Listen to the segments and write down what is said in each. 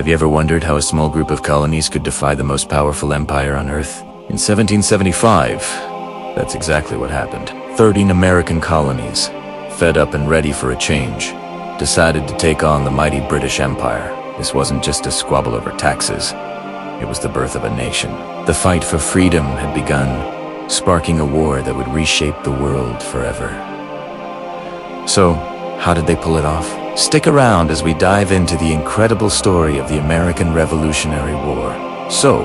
Have you ever wondered how a small group of colonies could defy the most powerful empire on Earth? In 1775, that's exactly what happened. 13 American colonies, fed up and ready for a change, decided to take on the mighty British Empire. This wasn't just a squabble over taxes. It was the birth of a nation. The fight for freedom had begun, sparking a war that would reshape the world forever. So, how did they pull it off? Stick around as we dive into the incredible story of the American Revolutionary War. So,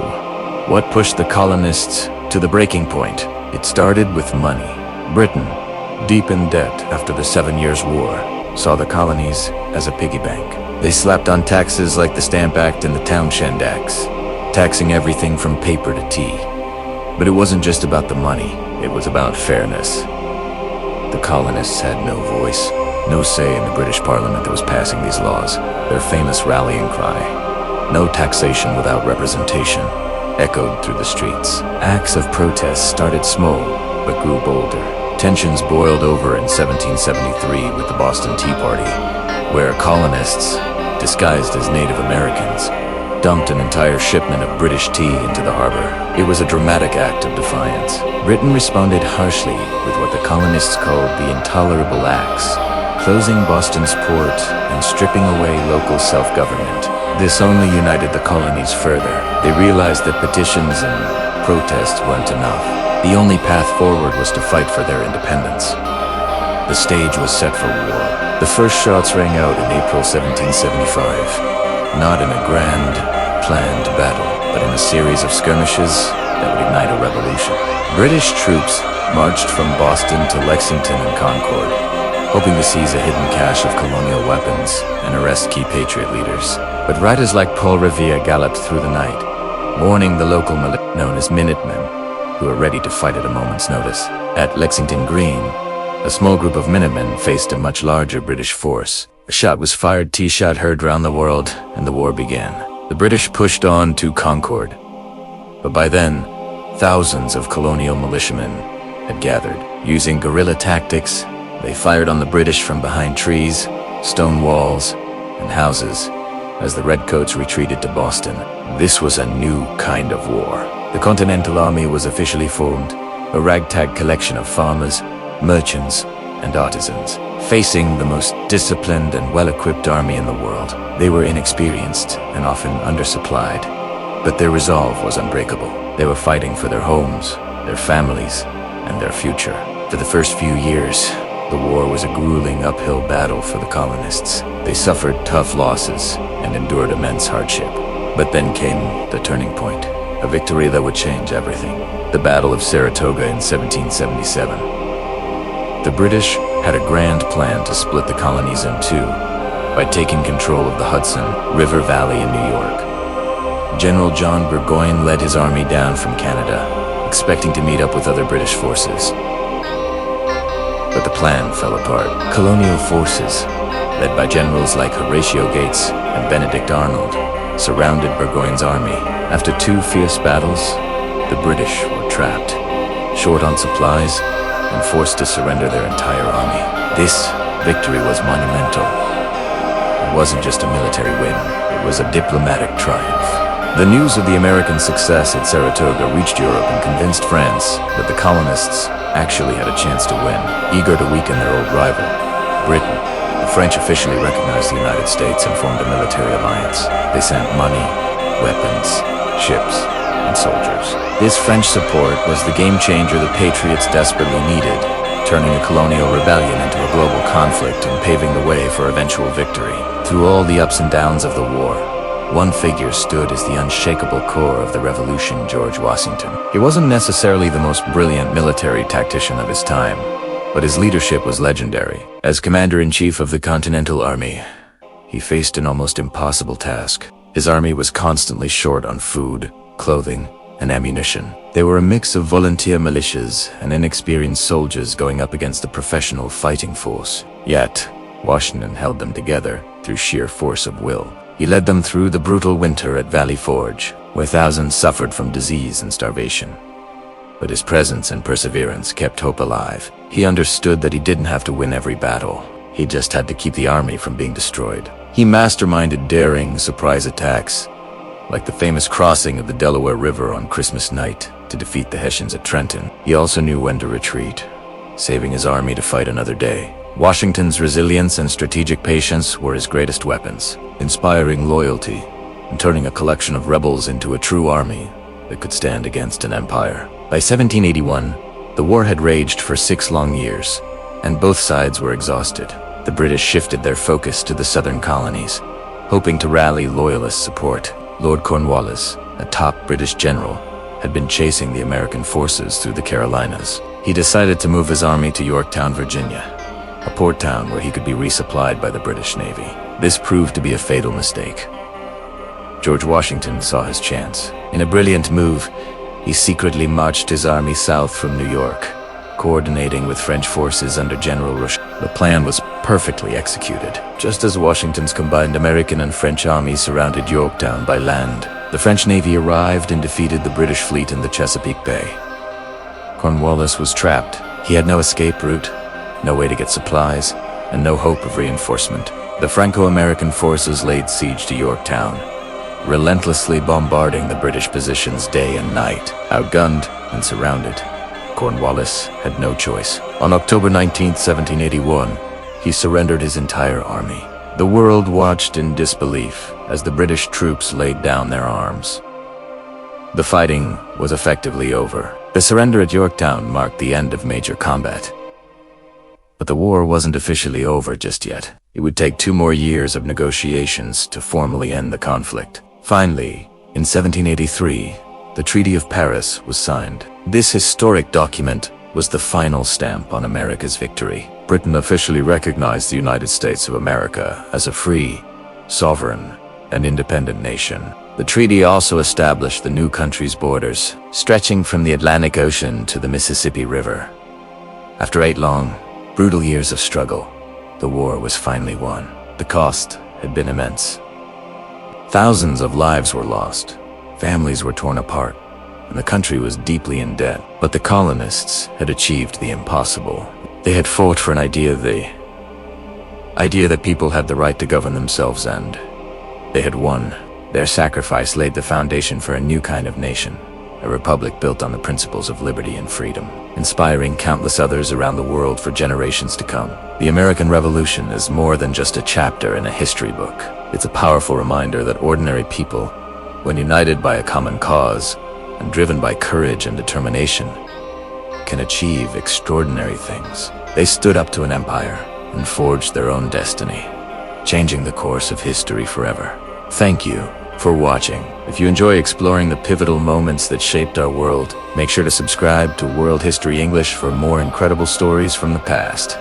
what pushed the colonists to the breaking point? It started with money. Britain, deep in debt after the 7 Years' War, saw the colonies as a piggy bank. They slapped on taxes like the Stamp Act and the Townshend Acts, taxing everything from paper to tea. But it wasn't just about the money, it was about fairness. The colonists had no voice, no say in the British Parliament that was passing these laws. Their famous rallying cry, "No taxation without representation," echoed through the streets. Acts of protest started small, but grew bolder. Tensions boiled over in 1773 with the Boston Tea Party, where colonists, disguised as Native Americans, dumped an entire shipment of British tea into the harbor. It was a dramatic act of defiance. Britain responded harshly with what the colonists called the Intolerable Acts, closing Boston's port and stripping away local self-government. This only united the colonies further. They realized that petitions and protests weren't enough. The only path forward was to fight for their independence. The stage was set for war. The first shots rang out in April 1775. Not in a grand, planned battle, but in a series of skirmishes that would ignite a revolution. British troops marched from Boston to Lexington and Concord, hoping to seize a hidden cache of colonial weapons and arrest key Patriot leaders. But riders like Paul Revere galloped through the night, warning the local militia known as Minutemen, who were ready to fight at a moment's notice. At Lexington Green, a small group of Minutemen faced a much larger British force. A shot was fired, T-shot heard round the world, and the war began. The British pushed on to Concord. But by then, thousands of colonial militiamen had gathered. Using guerrilla tactics, they fired on the British from behind trees, stone walls, and houses as the Redcoats retreated to Boston. This was a new kind of war. The Continental Army was officially formed, a ragtag collection of farmers, merchants, and artisans, facing the most disciplined and well-equipped army in the world. They were inexperienced and often undersupplied, but their resolve was unbreakable. They were fighting for their homes, their families, and their future. For the first few years, the war was a grueling uphill battle for the colonists. They suffered tough losses and endured immense hardship. But then came the turning point, a victory that would change everything. The Battle of Saratoga in 1777. The British had a grand plan to split the colonies in two by taking control of the Hudson River Valley in New York. General John Burgoyne led his army down from Canada, expecting to meet up with other British forces. But the plan fell apart. Colonial forces, led by generals like Horatio Gates and Benedict Arnold, surrounded Burgoyne's army. After two fierce battles, the British were trapped, short on supplies, and forced to surrender their entire army. This victory was monumental. It wasn't just a military win, it was a diplomatic triumph. The news of the American success at Saratoga reached Europe and convinced France that the colonists actually had a chance to win. Eager to weaken their old rival, Britain, the French officially recognized the United States and formed a military alliance. They sent money, weapons, ships, and soldiers. This French support was the game changer the Patriots desperately needed, turning a colonial rebellion into a global conflict and paving the way for eventual victory. Through all the ups and downs of the war, one figure stood as the unshakable core of the revolution: George Washington. He wasn't necessarily the most brilliant military tactician of his time, but his leadership was legendary. As commander-in-chief of the Continental Army, he faced an almost impossible task. His army was constantly short on food, clothing, and ammunition. They were a mix of volunteer militias and inexperienced soldiers going up against a professional fighting force. Yet, Washington held them together through sheer force of will. He led them through the brutal winter at Valley Forge, where thousands suffered from disease and starvation. But his presence and perseverance kept hope alive. He understood that he didn't have to win every battle. He just had to keep the army from being destroyed. He masterminded daring surprise attacks, like the famous crossing of the Delaware River on Christmas night to defeat the Hessians at Trenton. He also knew when to retreat, saving his army to fight another day. Washington's resilience and strategic patience were his greatest weapons, inspiring loyalty and turning a collection of rebels into a true army that could stand against an empire. By 1781, the war had raged for 6 long years, and both sides were exhausted. The British shifted their focus to the southern colonies, hoping to rally loyalist support. Lord Cornwallis, a top British general, had been chasing the American forces through the Carolinas. He decided to move his army to Yorktown, Virginia, a port town where he could be resupplied by the British Navy. This proved to be a fatal mistake. George Washington saw his chance. In a brilliant move, he secretly marched his army south from New York, coordinating with French forces under General Roche. The plan was perfectly executed. Just as Washington's combined American and French armies surrounded Yorktown by land, the French Navy arrived and defeated the British fleet in the Chesapeake Bay. Cornwallis was trapped. He had no escape route, no way to get supplies, and no hope of reinforcement. The Franco-American forces laid siege to Yorktown, relentlessly bombarding the British positions day and night. Outgunned and surrounded, Cornwallis had no choice. On October 19, 1781, he surrendered his entire army. The world watched in disbelief as the British troops laid down their arms. The fighting was effectively over. The surrender at Yorktown marked the end of major combat. But the war wasn't officially over just yet. It would take 2 more years of negotiations to formally end the conflict. Finally, in 1783, the Treaty of Paris was signed. This historic document was the final stamp on America's victory. Britain officially recognized the United States of America as a free, sovereign, and independent nation. The treaty also established the new country's borders, stretching from the Atlantic Ocean to the Mississippi River. After 8 long, brutal years of struggle, the war was finally won. The cost had been immense. Thousands of lives were lost, families were torn apart, and the country was deeply in debt. But the colonists had achieved the impossible. They had fought for an idea that people had the right to govern themselves, and they had won. Their sacrifice laid the foundation for a new kind of nation, a republic built on the principles of liberty and freedom, inspiring countless others around the world for generations to come. The American Revolution is more than just a chapter in a history book. It's a powerful reminder that ordinary people, when united by a common cause and driven by courage and determination, can achieve extraordinary things. They stood up to an empire and forged their own destiny, changing the course of history forever. Thank you for watching. If you enjoy exploring the pivotal moments that shaped our world, make sure to subscribe to World History English for more incredible stories from the past.